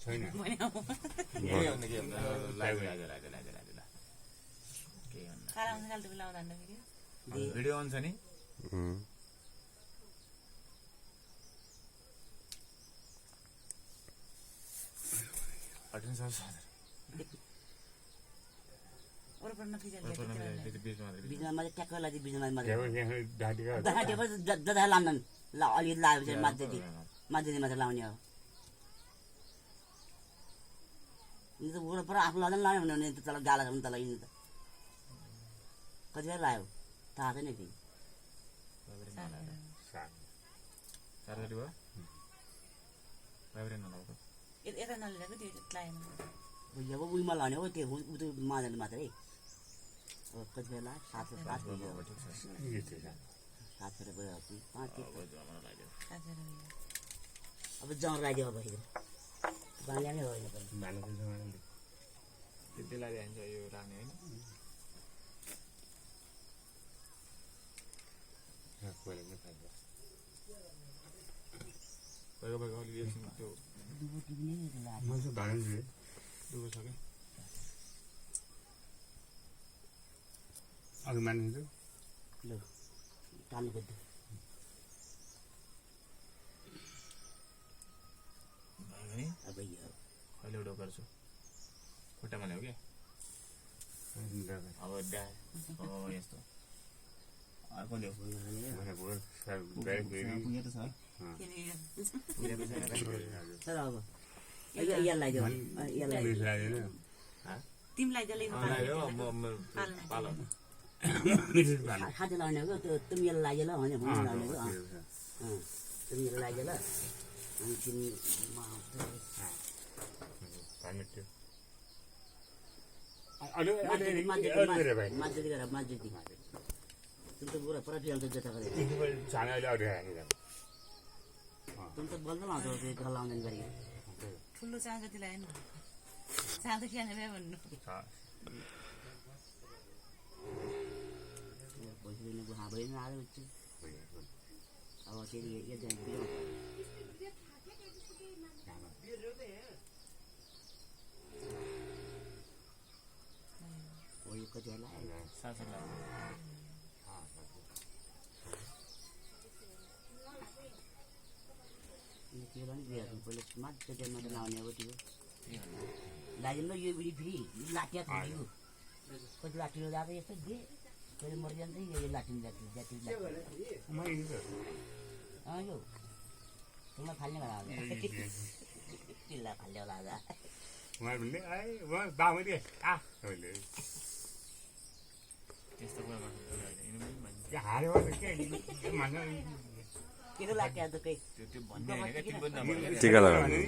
छैन भने video on छ नि बिचमा ट्याक्क लाग्यो बिचमा ढाँटीका जता लाम्दैन ल अलि लगाएपछि माथि मात्र लाउने हो नि त बुढो पुरा आफू लाँदैन लाने भने त तल गाला छ भने तल यिनी त कति बेला लाग्यो थाहा छैन फेरि अब उहीमा लाने हो त्यो मादल मात्रै कति बेला 7 गयो 7 गयो 5 अब जङ लाग्यो अब बाल्या नै होइन त्यति लाग्यो भने यो राने होइन बैगो अलि एकछिन त्यो मान्छे भाँड्नु डुबो छ क्या अघि मानिन्छ ल टाल्नु खोज्दै अब यो कहिले उडो गर्छु खुट्टामा ल्याऊ क्या अब यस्तो अर्को ल्याऊ सर अब यसलाई तिमीलाई खाजा लाउने हो त्यो तिमी यसलाई लाग्यो ल भने लाउने हो तिमी यसलाई लाग्यो ल अनि तिमी तुम त बुढा पुरा फिल्म त जता गरे तुम त बोल्न लाउँछौ त्यो घर लाउँदैन गरी ठुलो चाह जति लाग्यो नि चाह त किन भन्नु पैसा हाँ भयो नि आयो अब फेरि यो कति होला पहिला मात्र जन्म लाउने अब त्यो लाग्यो यो फेरि लाटिया थियो कति लाठीहरू जाँदा यस्तो दिए कहिले मरिजान्छ यो लाटिन यो तुमा फाल्ने होला चिल्ला फाल्ने होला आज किन लाग्यो त केही टिका लगाउनु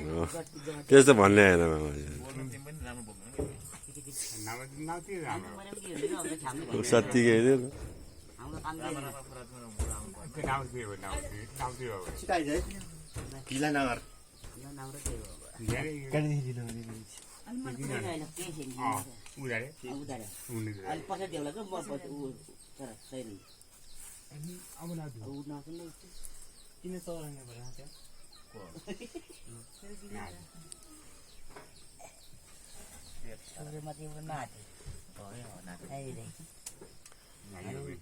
त्यस्तो भन्ने आएन सत्तिकै किन चलाउने भयो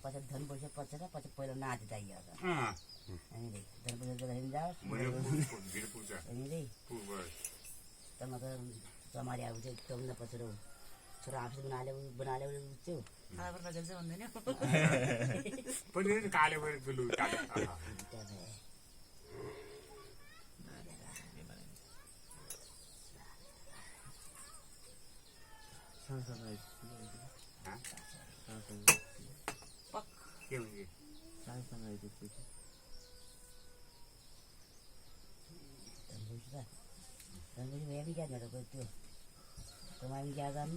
पछि धन पैसा पसेर पछि पहिला नाति चाहियो धन पैसा जग्गादेखि जाओस् तमा त चमारी आएको चाहिँ चौन पसेर छोरा आफू बनाले त्यो क्या त्यो कमाई क्या गर्न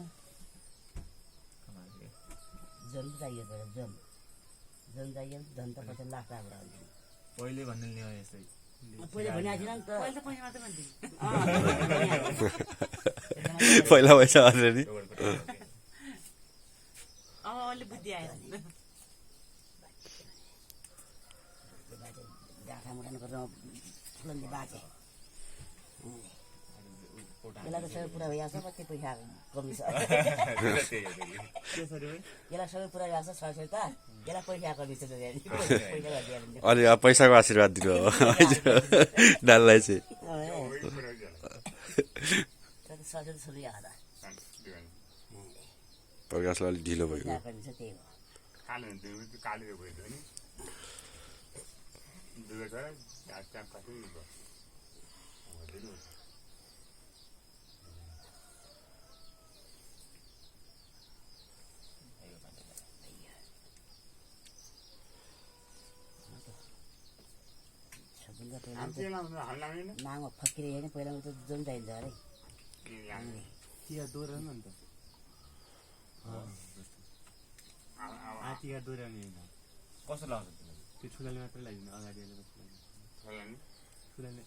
जन चाहियो जन चाहियो धन त पछि लाख टाका पहिले भन्ने ल्यायो यस्तै पहिले भनिरहेको थिएन नि त पहिला पैसा अलरेडी अलि बुद्धि आयो गाठा मुटान गरेर फुलले बाँचे यसलाई त सबै पुरा भइहाल्छ कति पैसा कमी छ त्यसरी हो यसलाई सबै पुरा भइहाल्छ 600 त यसलाई पैसा कमी छ पैसा गरिदिहाल्नु अलि अब पैसाको आशीर्वाद दिनु हो डाललाई चाहिँ तर 600 त सबै आधा प्रकाशलाई अलिक ढिलो भयो पैसा कमी छ त्यही हो कालो कालो भयो नि दुई छ आजकल कति भयो नाङमा फकिरे होइन पहिला त जुन चाहिन्छ अरे तिया दोहोऱ्याउनु नि त आँटिया दोहोऱ्याउने होइन कस्तो लाग्छ त्यो ठुलाले मात्रै लाग्दैन अगाडि ठुलाले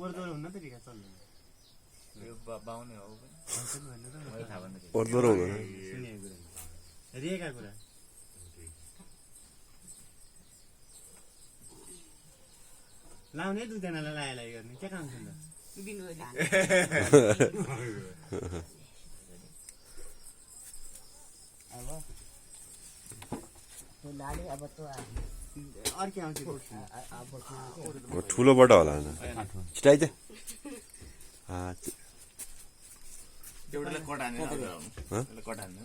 ओर्दोरो हुन्न त टिका चल्दैन यो बाउने हो ओर्दोरो हो सुनेको कुरा रिएका कुरा लाउने दुईजनालाई लाएलाई गर्ने के काम छ दिनु अब त्यो लाले अब त्यो अर्कै आउँछ अब ठुलोबाट होला छिटाइदे एउटालाई कटाने कटाने